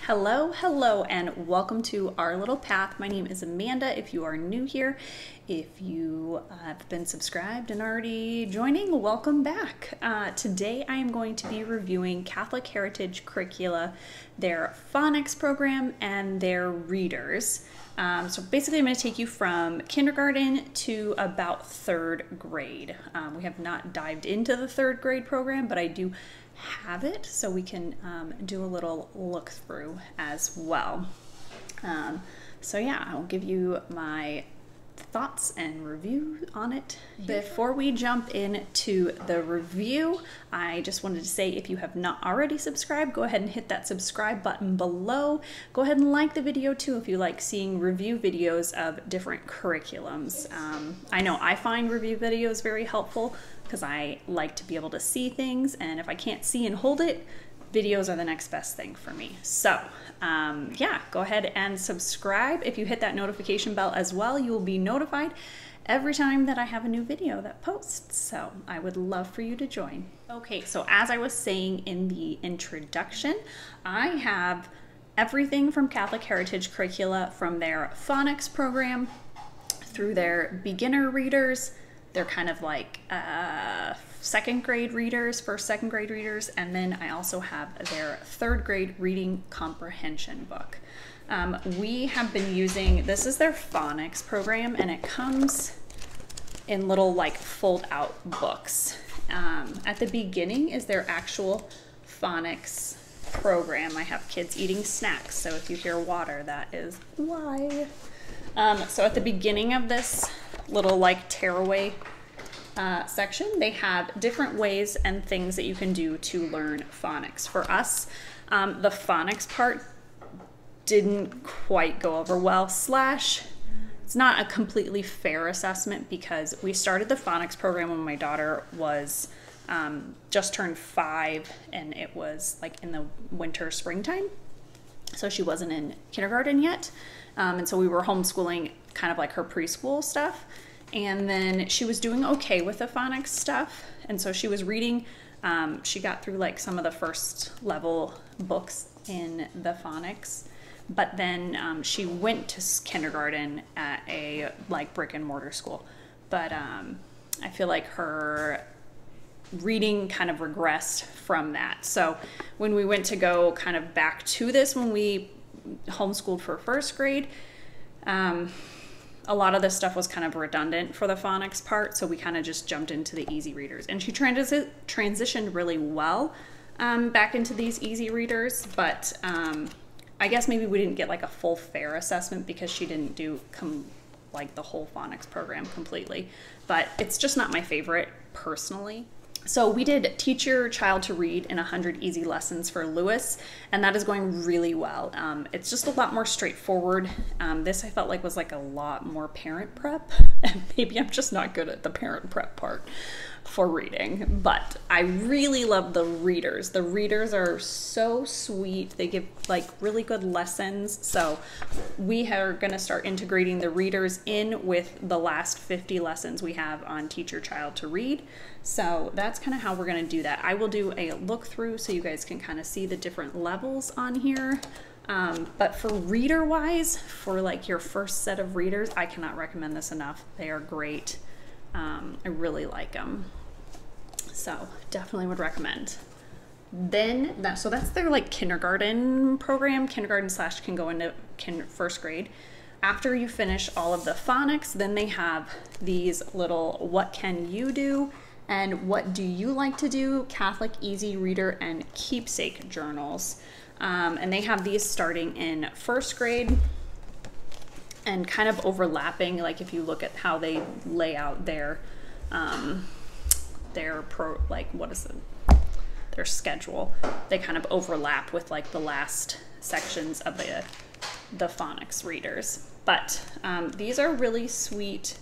Hello, and welcome to our little path. My name is Amanda. If you are new here, if you have been subscribed and already joining, welcome back. Today I am going to be reviewing Catholic Heritage Curricula, their Phonics program, and their readers. So basically I'm going to take you from kindergarten to about third grade. We have not dived into the third grade program, but I do have it, so we can do a little look through as well. So yeah, I'll give you my thoughts and review on it. Before we jump into the review, I just wanted to say if you have not already subscribed, go ahead and hit that subscribe button below. Go ahead and like the video too if you like seeing review videos of different curriculums. I know I find review videos very helpful because I like to be able to see things, and if I can't see and hold it, videos are the next best thing for me. So yeah, go ahead and subscribe. If you hit that notification bell as well, you will be notified every time that I have a new video that posts. So I would love for you to join. Okay, so as I was saying in the introduction, I have everything from Catholic Heritage Curricula, from their Phonics program through their beginner readers. They're kind of like second grade readers, first, second grade readers, and then I also have their third grade reading comprehension book. We have been using, this is their Phonics program, and it comes in little like fold out books. At the beginning is their actual Phonics program. I have kids eating snacks, so if you hear water, that is why. So at the beginning of this little like tearaway section, they have different ways and things that you can do to learn phonics. For us, the phonics part didn't quite go over well, slash it's not a completely fair assessment because we started the phonics program when my daughter was just turned 5, and it was like in the winter springtime, so she wasn't in kindergarten yet, and so we were homeschooling kind of like her preschool stuff. And then she was doing okay with the phonics stuff, and so she was reading, she got through like some of the first level books in the phonics, but then she went to kindergarten at a like brick and mortar school. But I feel like her reading kind of regressed from that. So when we went to go kind of back to this, when we homeschooled for first grade, a lot of this stuff was kind of redundant for the phonics part, so we kind of just jumped into the easy readers. And she transitioned really well back into these easy readers, but I guess maybe we didn't get like a full fair assessment because she didn't do like the whole phonics program completely. But it's just not my favorite personally. So we did Teach Your Child to Read in 100 Easy Lessons for Lewis, and that is going really well. It's just a lot more straightforward. This I felt like was like a lot more parent prep, and maybe I'm just not good at the parent prep part for reading, but I really love the readers. The readers are so sweet. They give like really good lessons. So we are going to start integrating the readers in with the last 50 lessons we have on Teach Your Child to Read. So that's kind of how we're going to do that. I will do a look through so you guys can kind of see the different levels on here. But for reader wise, for like your first set of readers, I cannot recommend this enough. They are great. I really like them. So definitely would recommend. Then, so that's their like kindergarten program. Kindergarten / can go into first grade. After you finish all of the phonics, then they have these little what can you do and what do you like to do Catholic Easy Reader and Keepsake journals. And they have these starting in first grade and kind of overlapping, like if you look at how they lay out their schedule, they kind of overlap with like the last sections of the phonics readers. But these are really sweet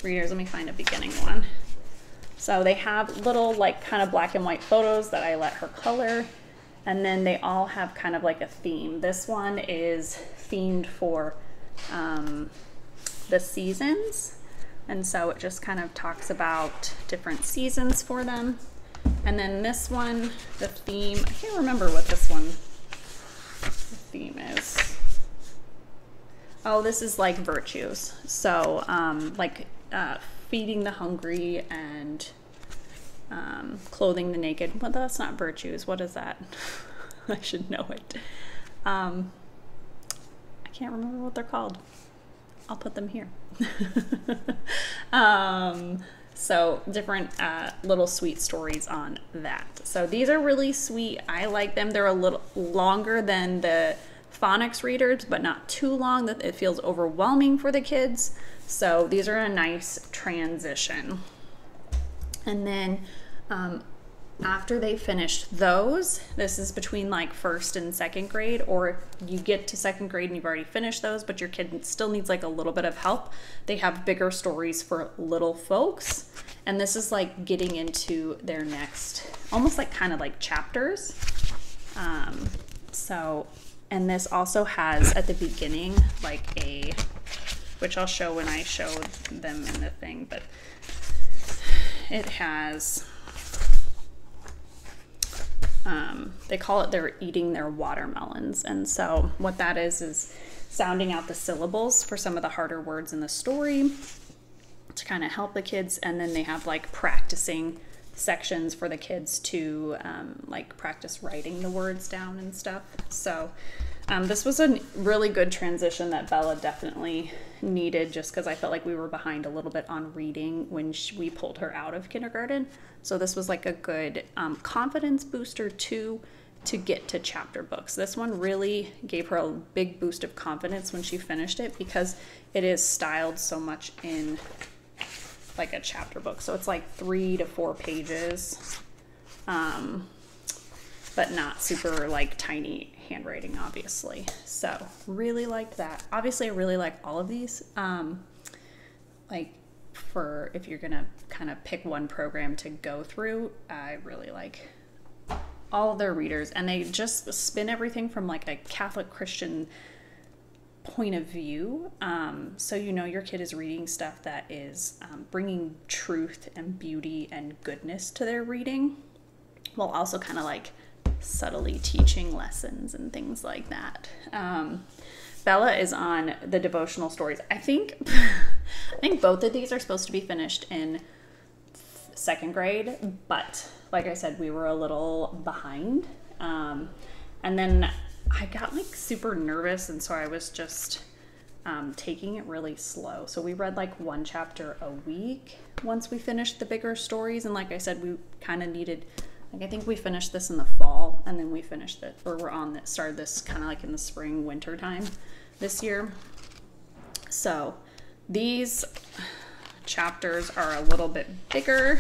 readers. Let me find a beginning one. So they have little like kind of black and white photos that I let her color, and then they all have kind of like a theme. This one is themed for the seasons, and so it just kind of talks about different seasons for them. And then this one, the theme, I can't remember what this one, the theme is. Oh, this is like virtues. So like feeding the hungry and clothing the naked. Well, that's not virtues. What is that? I should know it. I can't remember what they're called. I'll put them here. So different little sweet stories on that. So these are really sweet. I like them. They're a little longer than the Phonics readers, but not too long that it feels overwhelming for the kids. So these are a nice transition. And then after they finished those, this is between like 1st and 2nd grade, or if you get to 2nd grade and you've already finished those, but your kid still needs like a little bit of help, they have bigger stories for little folks. And this is like getting into their next, almost like kind of like chapters. And this also has at the beginning like a, which I'll show when I show them in the thing, but it has, they call it they're eating their watermelons. And so what that is sounding out the syllables for some of the harder words in the story to kind of help the kids. And then they have like practicing sections for the kids to like practice writing the words down and stuff. So this was a really good transition that Bella definitely needed, just because I felt like we were behind a little bit on reading when we pulled her out of kindergarten. So this was like a good confidence booster too, to get to chapter books. This one really gave her a big boost of confidence when she finished it, because it is styled so much in like a chapter book. So it's like 3 to 4 pages, but not super like tiny handwriting, obviously. So really liked that. Obviously I really like all of these. Like for if you're gonna kind of pick one program to go through, I really like all of their readers, and they just spin everything from like a Catholic Christian point of view. So you know your kid is reading stuff that is bringing truth and beauty and goodness to their reading, while also kind of like subtly teaching lessons and things like that. Bella is on the devotional stories. I think both of these are supposed to be finished in 2nd grade, but like I said, we were a little behind. And then I got like super nervous, and so I was just taking it really slow. So we read like 1 chapter a week once we finished the bigger stories. And like I said, we kind of needed, like I think we finished this in the fall, and then we finished it, or we're on that, started this kind of like in the spring, winter time this year. So these chapters are a little bit bigger.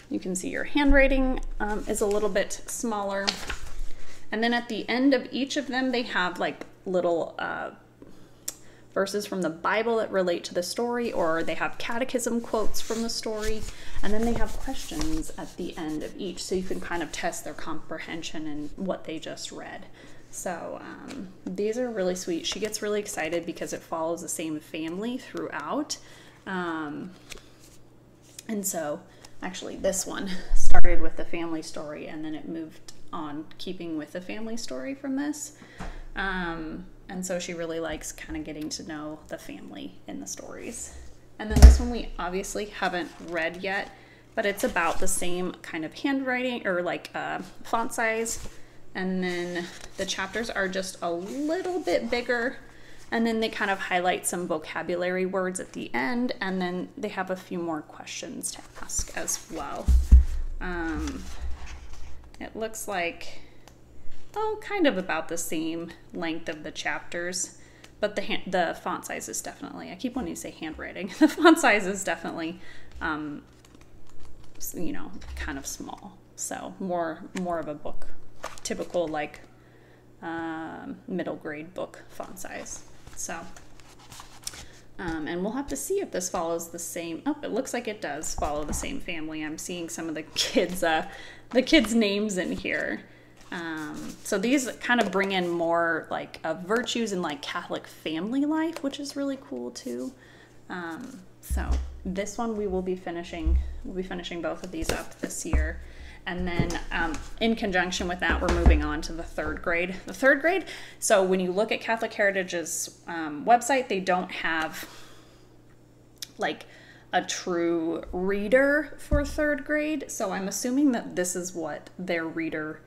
You can see your handwriting is a little bit smaller. And then at the end of each of them, they have like little verses from the Bible that relate to the story, or they have catechism quotes from the story. And then they have questions at the end of each, so you can kind of test their comprehension and what they just read. So these are really sweet. She gets really excited because it follows the same family throughout. And so actually this one started with the family story, and then it moved on keeping with the family story from this. And so she really likes kind of getting to know the family in the stories. And then this one we obviously haven't read yet, but it's about the same kind of handwriting, or like font size. And then the chapters are just a little bit bigger. And then they kind of highlight some vocabulary words at the end. And then they have a few more questions to ask as well. It looks like, oh, kind of about the same length of the chapters, but the font size is definitely, I keep wanting to say handwriting, the font size is definitely, you know, kind of small. So more of a book, typical like middle grade book font size. So, and we'll have to see if this follows the same, oh, it looks like it does follow the same family. I'm seeing some of the kids' names in here. So these kind of bring in more like virtues and like Catholic family life, which is really cool too. So this one we will be finishing. We'll be finishing both of these up this year. And then in conjunction with that, we're moving on to the third grade. The third grade, so when you look at Catholic Heritage's website, they don't have like a true reader for third grade. So I'm assuming that this is what their reader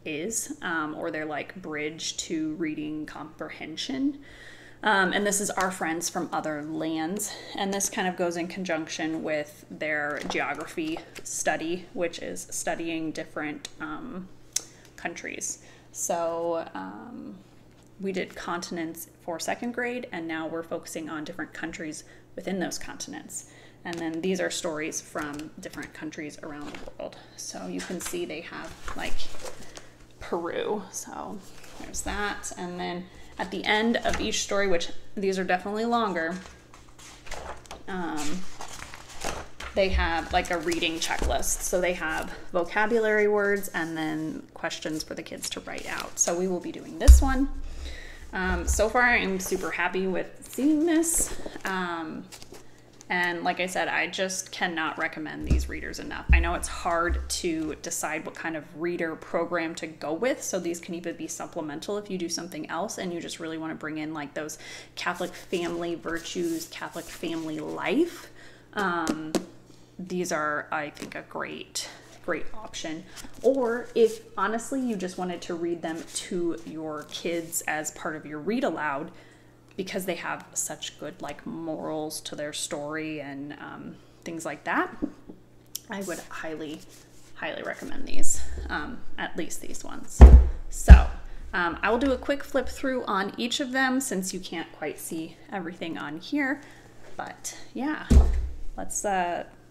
is, or their like bridge to reading comprehension. And this is Our Friends from Other Lands. And this kind of goes in conjunction with their geography study, which is studying different countries. So we did continents for second grade, and now we're focusing on different countries within those continents. And then these are stories from different countries around the world. So you can see they have like Peru. So there's that. And then at the end of each story, which these are definitely longer, they have like a reading checklist. So they have vocabulary words and then questions for the kids to write out. So we will be doing this one. So far, I'm super happy with seeing this. And like I said, I just cannot recommend these readers enough. I know it's hard to decide what kind of reader program to go with, so these can even be supplemental if you do something else and you just really want to bring in like those Catholic family virtues, Catholic family life. These are, I think, a great option. Or if honestly you just wanted to read them to your kids as part of your read aloud, because they have such good like morals to their story and things like that, I would highly recommend these, at least these ones. So I will do a quick flip through on each of them since you can't quite see everything on here, but yeah, let's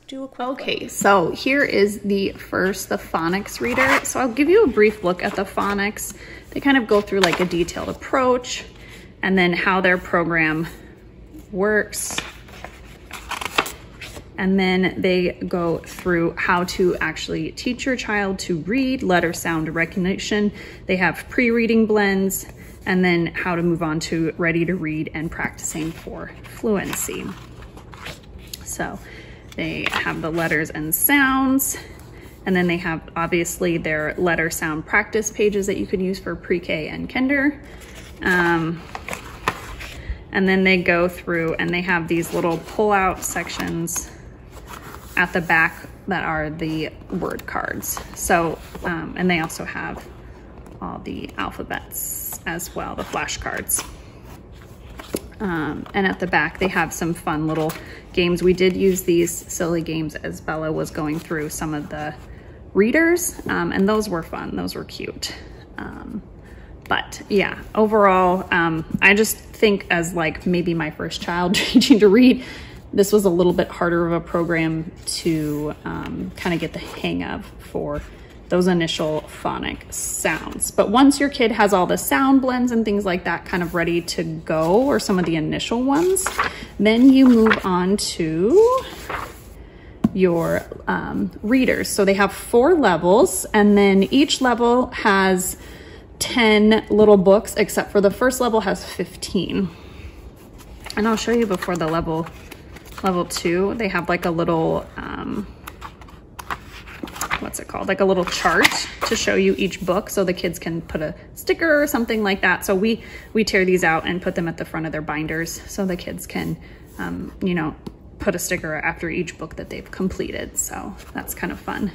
do a quick flip. So here is the Phonics Reader. So I'll give you a brief look at the Phonics. They kind of go through like a detailed approach, and then how their program works. And then they go through how to actually teach your child to read, letter sound recognition. They have pre-reading blends, and then how to move on to ready to read and practicing for fluency. So they have the letters and sounds, and then they have obviously their letter sound practice pages that you can use for pre-K and kinder. And then they go through and they have these little pull-out sections at the back that are the word cards. So, and they also have all the alphabets as well, the flashcards. And at the back, they have some fun little games. We did use these silly games as Bella was going through some of the readers, and those were fun. Those were cute. But yeah, overall, I just think as like maybe my first child teaching to read, this was a little bit harder of a program to kind of get the hang of for those initial phonic sounds. But once your kid has all the sound blends and things like that kind of ready to go, or some of the initial ones, then you move on to your readers. So they have 4 levels, and then each level has 10 little books, except for the first level has 15. And I'll show you before the level 2, they have like a little, what's it called? Like a little chart to show you each book, so the kids can put a sticker or something like that. So we tear these out and put them at the front of their binders so the kids can, you know, put a sticker after each book that they've completed. So that's kind of fun.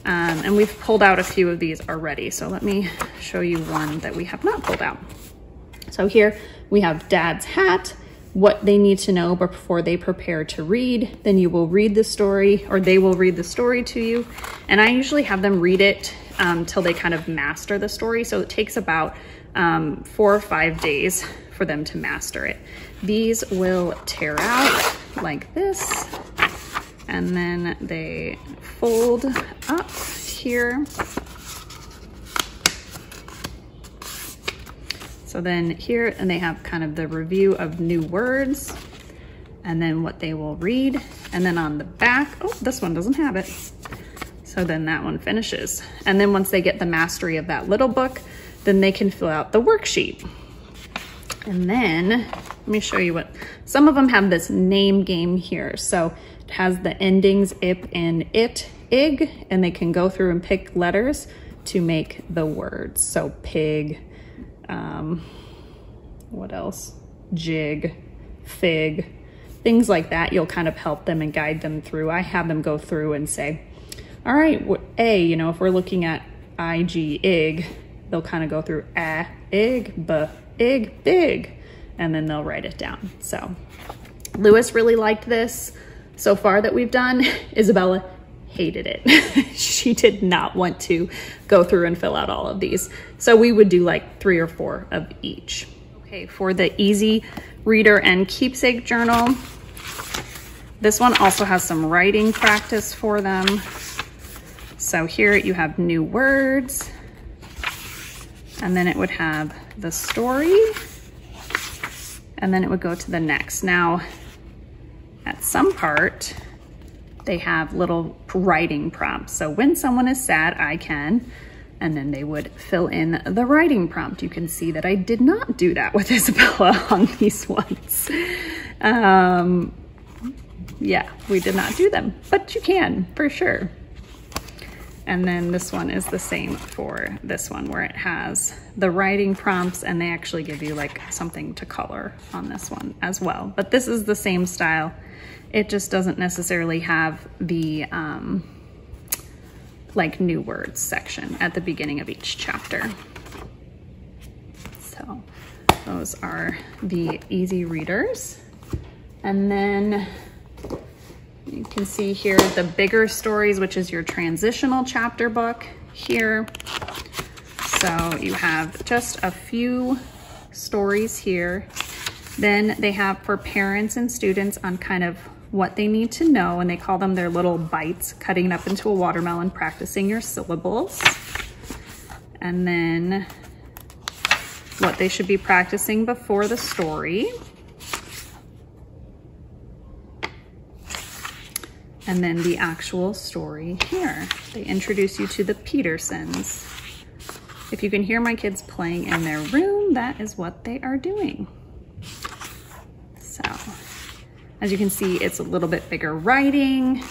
And we've pulled out a few of these already. So let me show you one that we have not pulled out. So here we have Dad's Hat, what they need to know before they prepare to read. Then you will read the story, or they will read the story to you. And I usually have them read it till they kind of master the story. So it takes about 4 or 5 days for them to master it. These will tear out like this, and then they fold up here. So then here, and they have kind of the review of new words, and then what they will read. And then on the back, oh, this one doesn't have it. So then that one finishes. And then once they get the mastery of that little book, then they can fill out the worksheet. And then let me show you what, some of them have this name game here. So it has the endings ip and it, ig, and they can go through and pick letters to make the words. So pig, what else? Jig, fig, things like that. You'll kind of help them and guide them through. I have them go through and say, all right, A, you know, if we're looking at ig, ig, they'll kind of go through a, ig, b, ig, big, and then they'll write it down. So Lewis really liked this so far that we've done. Isabella hated it. She did not want to go through and fill out all of these. So we would do like 3 or 4 of each. Okay, for the Easy Reader and Keepsake journal, this one also has some writing practice for them. So here you have new words, and then it would have the story, and then it would go to the next. Now, at some part, they have little writing prompts. So when someone is sad, I can, and then they would fill in the writing prompt. You can see that I did not do that with Isabella on these ones. Yeah, we did not do them, but you can for sure. And then this one is the same for this one, where it has the writing prompts, and they actually give you like something to color on this one as well. But this is the same style. It just doesn't necessarily have the like new words section at the beginning of each chapter. So those are the Easy Readers. And then you can see here the bigger stories, which is your transitional chapter book here. So you have just a few stories here. Then they have for parents and students on kind of what they need to know, and they call them their little bites, cutting up into a watermelon, practicing your syllables. And then what they should be practicing before the story. And then the actual story here. They introduce you to the Petersons. If you can hear my kids playing in their room, that is what they are doing. So, as you can see, it's a little bit bigger writing.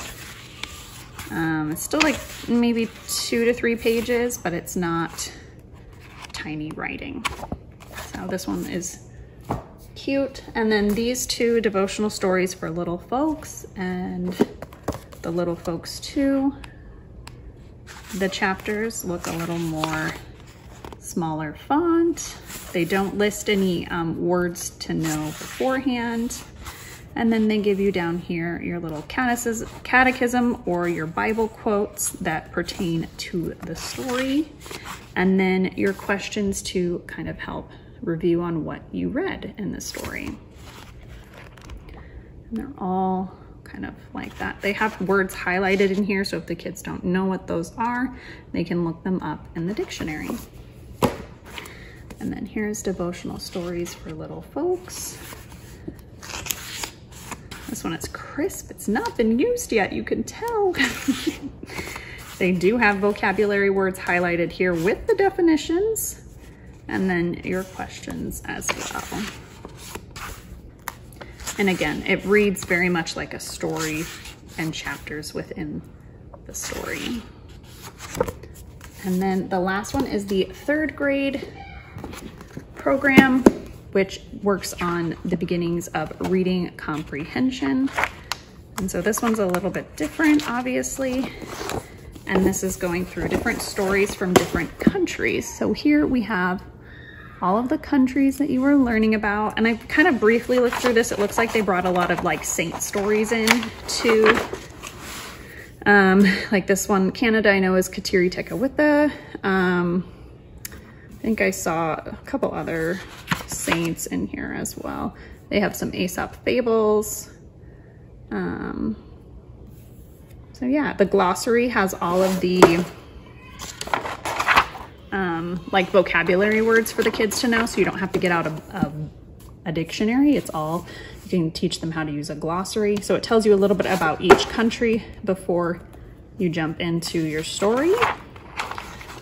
It's still like maybe 2 to 3 pages, but it's not tiny writing. So this one is cute. And then these 2 devotional stories for little folks and the little folks too. The chapters look a little more smaller font. They don't list any words to know beforehand. And then they give you down here your little catechism or your Bible quotes that pertain to the story. And then your questions to kind of help review on what you read in the story. And they're all kind of like that. They have words highlighted in here, so if the kids don't know what those are, they can look them up in the dictionary. And then here's devotional stories for little folks. This one is crisp. It's not been used yet, you can tell. They do have vocabulary words highlighted here with the definitions, and then your questions as well. And again, it reads very much like a story and chapters within the story. And then the last one is the 3rd grade program, which works on the beginnings of reading comprehension. And so this one's a little bit different, obviously. And this is going through different stories from different countries. So here we have all of the countries that you were learning about. And I kind of briefly looked through this. It looks like they brought a lot of like saint stories in too. Like this one, Canada, I know is Kateri Tekakwitha. I think I saw a couple other saints in here as well. They have some Aesop fables. So yeah, the glossary has all of the like vocabulary words for the kids to know, so you don't have to get out a dictionary. It's all, you can teach them how to use a glossary. So it tells you a little bit about each country before you jump into your story.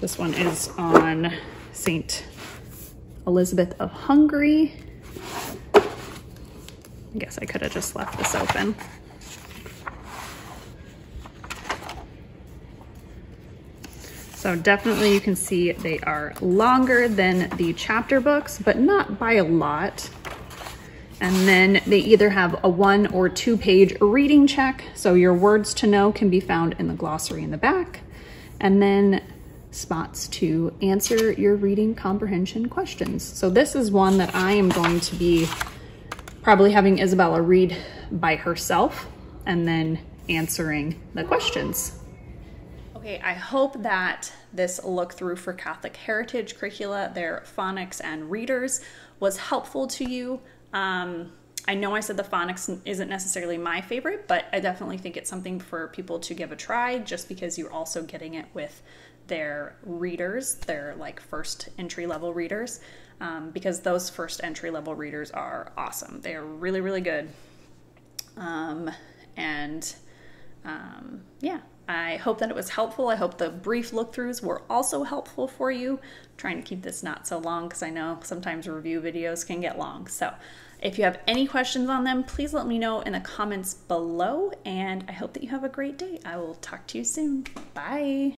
This one is on Saint Elizabeth of Hungary. I guess I could have just left this open. So definitely you can see they are longer than the chapter books, but not by a lot. And then they either have a 1 or 2 page reading check. So your words to know can be found in the glossary in the back. And then spots to answer your reading comprehension questions. So this is one that I am going to be probably having Isabella read by herself and then answering the questions. Okay, I hope that this look through for Catholic Heritage Curricula, their phonics and readers, was helpful to you. I know I said the phonics isn't necessarily my favorite, but I definitely think it's something for people to give a try, just because you're also getting it with their readers, their like first entry-level readers, because those first entry-level readers are awesome. They're really, really good. Yeah, I hope that it was helpful. I hope the brief look-throughs were also helpful for you. I'm trying to keep this not so long because I know sometimes review videos can get long. So if you have any questions on them, please let me know in the comments below, and I hope that you have a great day. I will talk to you soon. Bye.